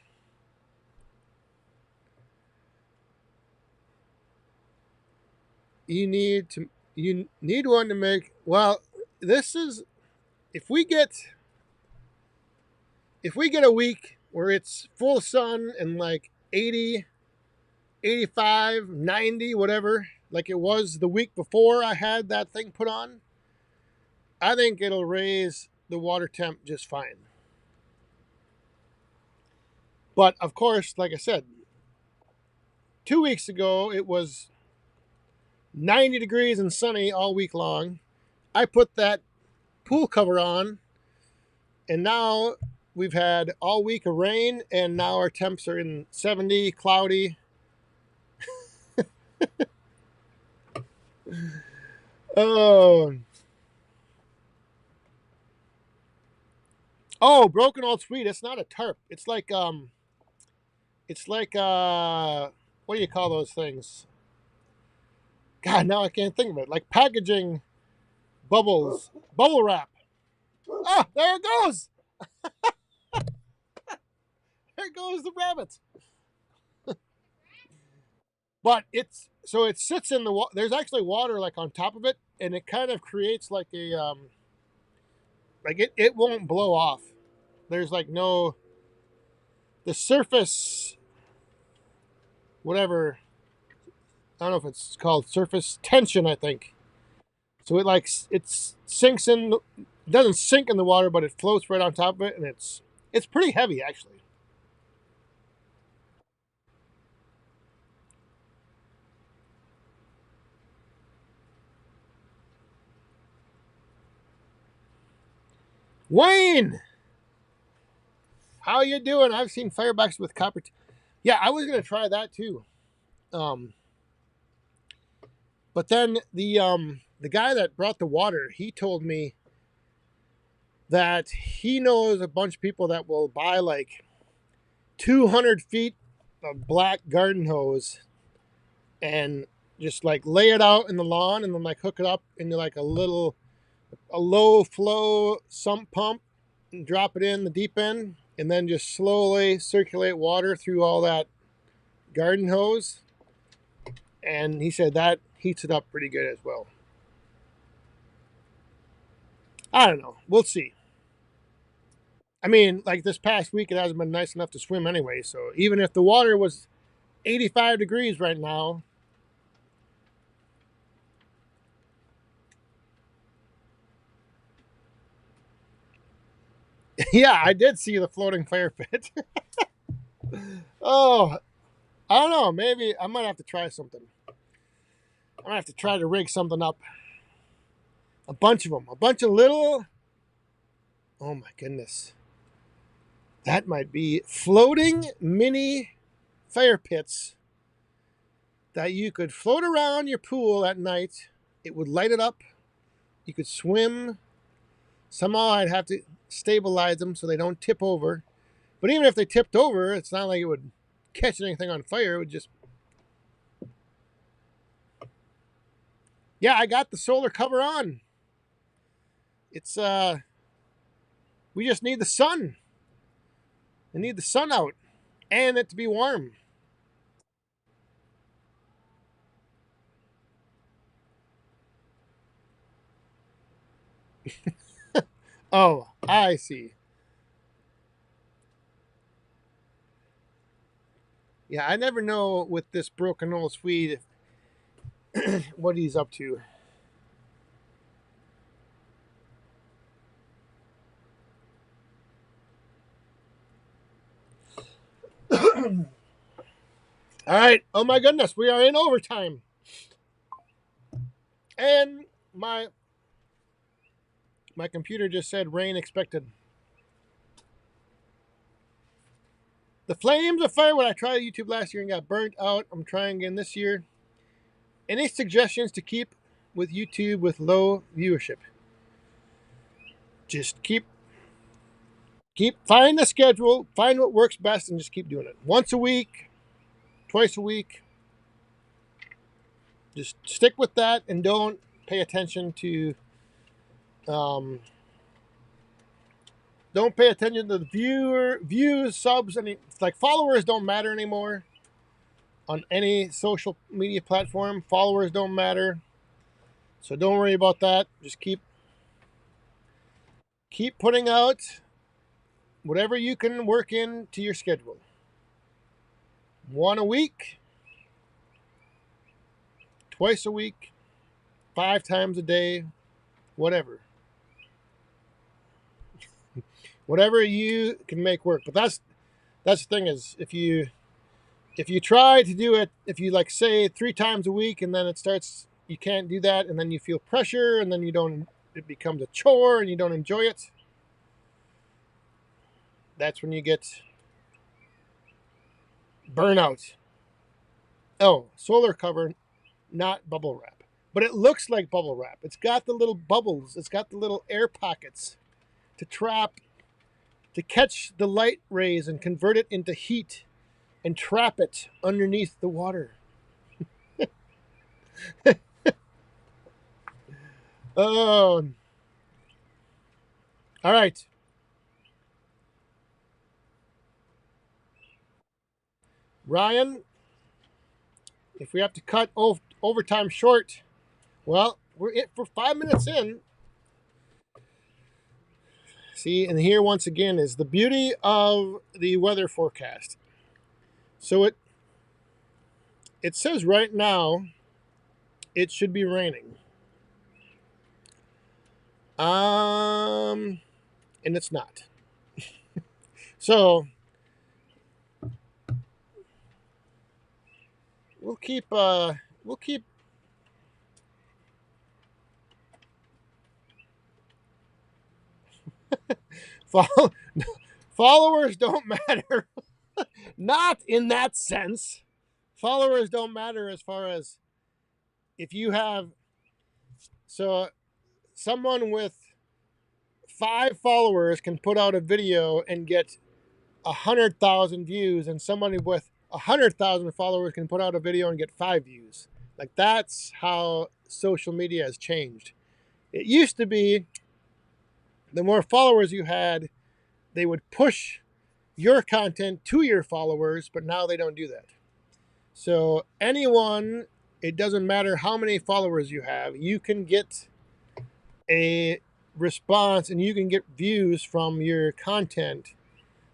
You need one to make. Well, this is, if we get a week where it's full sun and like 80, 85, 90, whatever, like it was the week before I had that thing put on, I think it'll raise the water temp just fine. But of course, like I said, 2 weeks ago it was 90 degrees and sunny all week long. I put that pool cover on, and now we've had all week of rain, and now our temps are in 70, cloudy. Oh, broken old sweet. It's not a tarp. It's like what do you call those things? God, now I can't think of it. Like packaging bubble wrap. Oh, there it goes. There goes the rabbit. But it sits in the water. There's actually water like on top of it, and it kind of creates like a like it won't blow off. There's like no the surface whatever, I don't know if it's called surface tension, I think. So it sinks in, it doesn't sink in the water, but it floats right on top of it, and it's pretty heavy actually. Wayne, how you doing? I've seen Firebucks with copper. Yeah, I was gonna try that too. Um, but then the guy that brought the water, he told me that he knows a bunch of people that will buy like 200 feet of black garden hose and just like lay it out in the lawn and then like hook it up into like a low flow sump pump and drop it in the deep end and then just slowly circulate water through all that garden hose. And he said that heats it up pretty good as well. I don't know. We'll see. I mean, like this past week, it hasn't been nice enough to swim anyway. So even if the water was 85 degrees right now, yeah, I did see the floating fire pit. Oh, I don't know. Maybe I might have to try something. I might have to try to rig something up. A bunch of them. A bunch of little. Oh my goodness. That might be floating mini fire pits that you could float around your pool at night. It would light it up. You could swim. Somehow I'd have to stabilize them so they don't tip over. But even if they tipped over, it's not like it would catch anything on fire. It would just. Yeah, I got the solar cover on. It's we just need the sun. We need the sun out and it to be warm. Oh, I see. Yeah, I never know with this broken old Swede what he's up to. All right. Oh my goodness, we are in overtime. And my computer just said rain expected. The flames of fire when I tried YouTube last year and got burnt out. I'm trying again this year. Any suggestions to keep with YouTube with low viewership? Just keep find the schedule, find what works best, and just keep doing it. Once a week, twice a week. Just stick with that and don't pay attention to don't pay attention to the views, subs, any like followers don't matter anymore on any social media platform. Followers don't matter. So don't worry about that. Just keep putting out whatever you can work into your schedule. One a week, twice a week, 5 times a day, whatever. Whatever you can make work. But that's the thing is if you try to do it, if you like say 3 times a week and then it starts you can't do that and then you feel pressure and then it becomes a chore and you don't enjoy it. That's when you get burnout. Oh, solar cover, not bubble wrap. But it looks like bubble wrap. It's got the little bubbles. It's got the little air pockets to catch the light rays and convert it into heat and trap it underneath the water. Oh, all right. Ryan, If we have to cut overtime short, well, we're 5 minutes in. See, and here once again is the beauty of the weather forecast. So it says right now it should be raining. And it's not. So we'll keep followers don't matter. Not in that sense. Followers don't matter as far as if you have, so someone with 5 followers can put out a video and get 100,000 views, and somebody with 100,000 followers can put out a video and get 5 views. Like, that's how social media has changed. It used to be the more followers you had, they would push your content to your followers, but now they don't do that. So anyone, it doesn't matter how many followers you have, you can get a response and you can get views from your content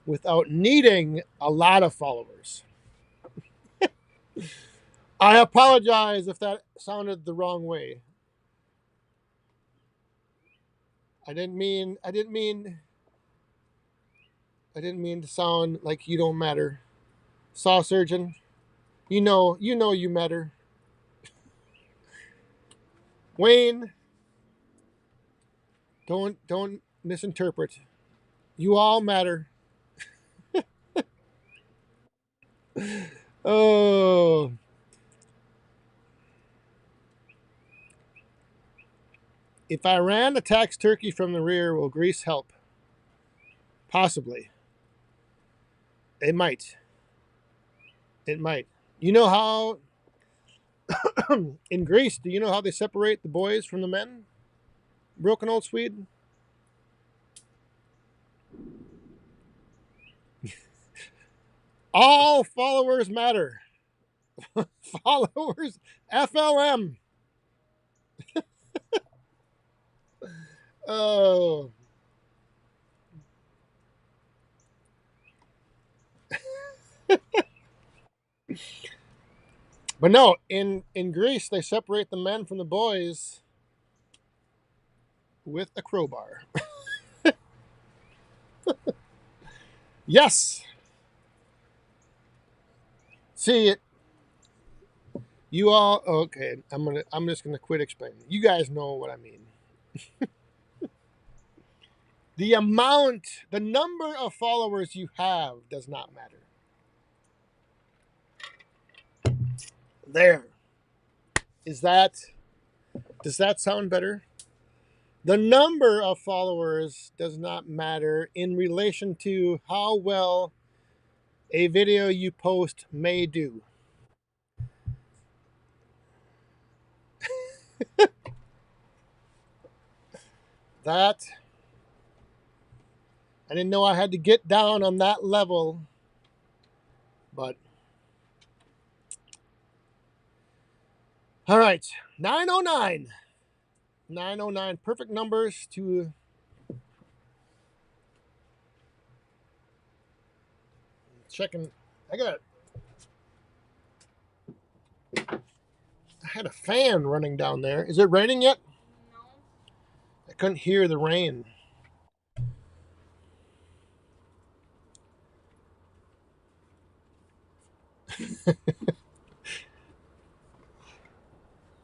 without needing a lot of followers. I apologize if that sounded the wrong way. I didn't mean to sound like you don't matter. Saw surgeon, you know you matter. Wayne, don't misinterpret. You all matter. Oh. If Iran attacks Turkey from the rear, will Greece help? Possibly. It might. It might. You know how in Greece, do you know how they separate the boys from the men? Broken old Swede? All followers matter. Followers, FLM. Oh. But no, in Greece, they separate the men from the boys with a crowbar. Yes. See it. You all okay? I'm just gonna quit explaining. You guys know what I mean. The number of followers you have does not matter. There. Does that sound better? The number of followers does not matter in relation to how well a video you post may do. That, I didn't know I had to get down on that level, but all right, 909. 909, perfect numbers to checking. I had a fan running down there. Is it raining yet? No. I couldn't hear the rain.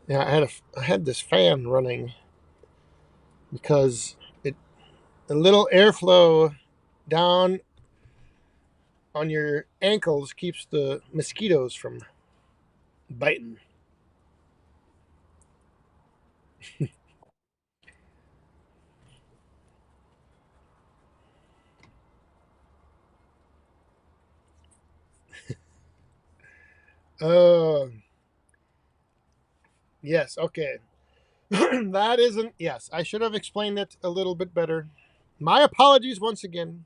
Yeah, I had this fan running because a little airflow down on your ankles keeps the mosquitoes from biting. Yes, okay. That isn't, yes, I should have explained it a little bit better. My apologies once again.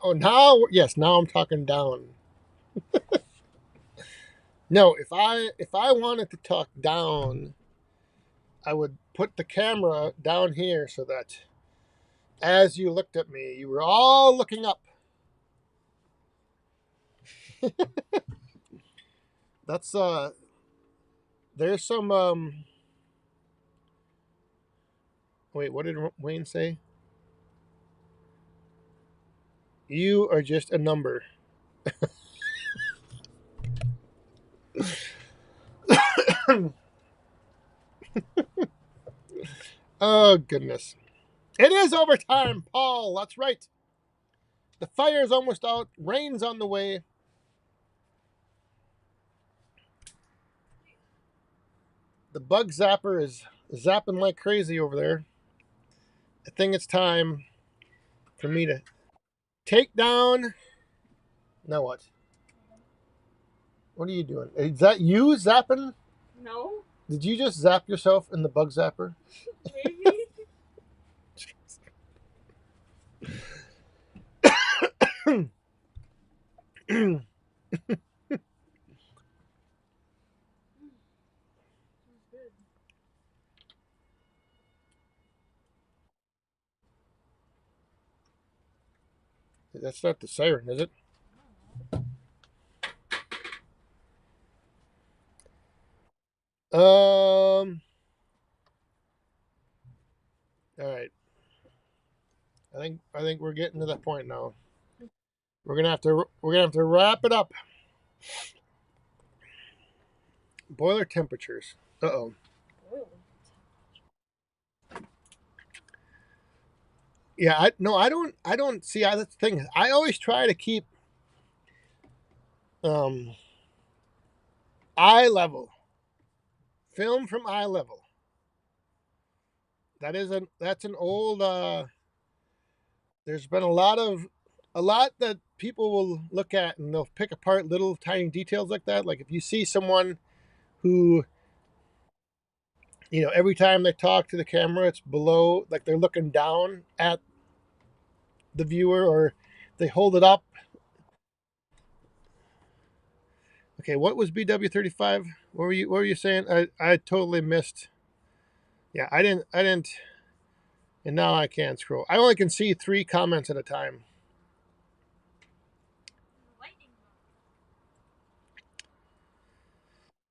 Oh, now, yes, now I'm talking down. No, if I wanted to talk down, I would put the camera down here so that as you looked at me, you were all looking up. That's there's some wait, what did Wayne say? You are just a number. Oh goodness. It is overtime, Paul. That's right. The fire is almost out. Rain's on the way. The bug zapper is zapping like crazy over there. I think it's time for me to take down. Now what? What are you doing? Is that you zapping? No. Did you just zap yourself in the bug zapper? Maybe. That's not the siren, is it? All right. I think we're getting to that point now. We're gonna have to wrap it up. Boiler temperatures. Uh-oh. Yeah, I don't see. That's the thing. I always try to keep eye level. Film from eye level. That's an old there's been a lot that people will look at and they'll pick apart little tiny details like that. Like if you see someone who, every time they talk to the camera, it's below, like they're looking down at the viewer, or they hold it up. Okay, what was BW35? What were you saying? I totally missed. Yeah, I didn't, and now I can't scroll. I only can see 3 comments at a time.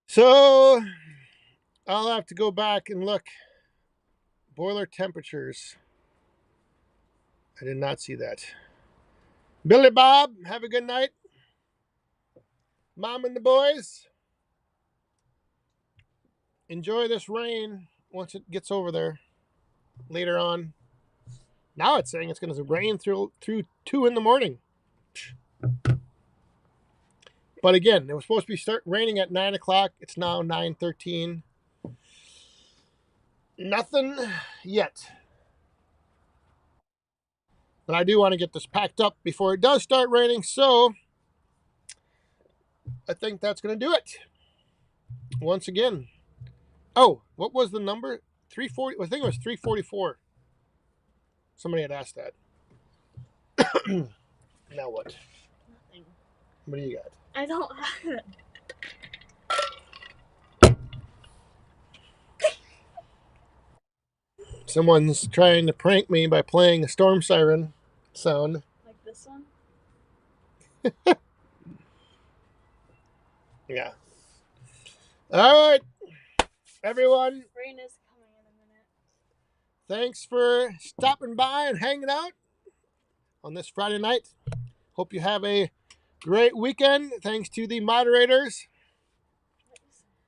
So I'll have to go back and look. Boiler temperatures. I did not see that. Billy Bob, have a good night. Mom and the boys, enjoy this rain once it gets over there later on. Now it's saying it's going to rain through 2 in the morning. But again, it was supposed to be start raining at 9 o'clock. It's now 9:13. Nothing yet. But I do want to get this packed up before it does start raining. So I think that's going to do it. Once again. Oh, what was the number? 340. I think it was 344. Somebody had asked that. Now what? Nothing. What do you got? I don't have it. Someone's trying to prank me by playing a storm siren sound. Like this one? Yeah. All right, everyone. Rain is coming in a minute. Thanks for stopping by and hanging out on this Friday night. Hope you have a great weekend. Thanks to the moderators,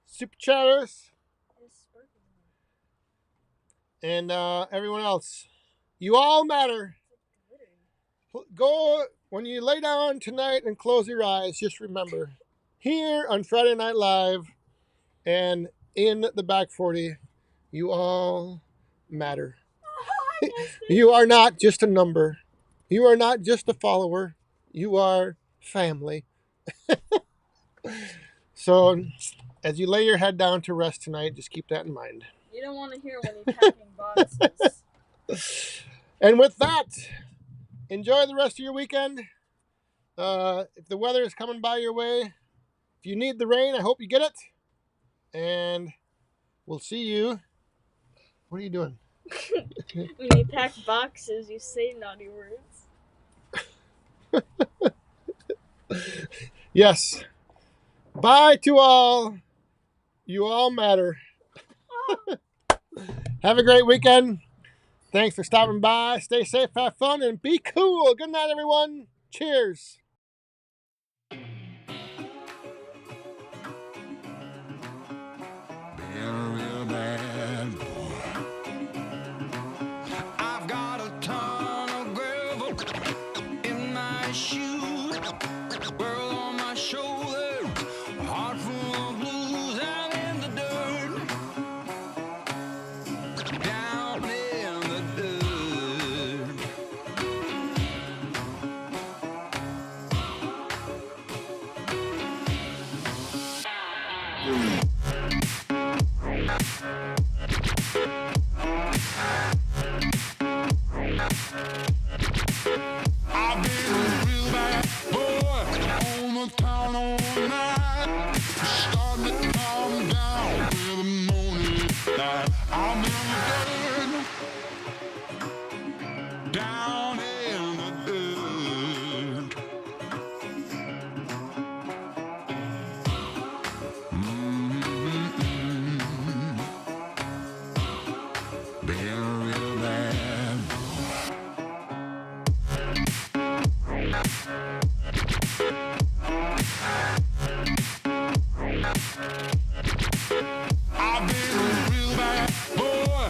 super chatters, and everyone else. You all matter. Go when you lay down tonight and close your eyes. Just remember, here on Friday Night Live and in the back 40, you all matter. You are not just a number. You are not just a follower. You are family. So, as you lay your head down to rest tonight, just keep that in mind. You don't want to hear when he's packing boxes. And with that, enjoy the rest of your weekend. If the weather is coming by your way, if you need the rain, I hope you get it. And we'll see you. What are you doing? When you pack boxes, you say naughty words. Yes. Bye to all. You all matter. Have a great weekend. Thanks for stopping by. Stay safe, have fun, and be cool. Good night, everyone. Cheers. Being a real bad boy. I've got a ton of gravel in my shoes, world on my shoulder, a heart full of blues, and in the dirt, down in the dirt. I've been a real bad boy on the town all night, starting to calm down with the morning light. I'm in the dirt, down in the dirt. Being a real bad boy. I've been a real bad boy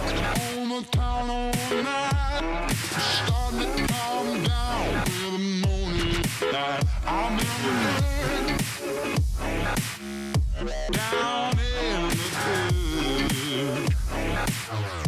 on the town all night, starting to calm down with the morning light. I'm in the dirt, down in the dirt.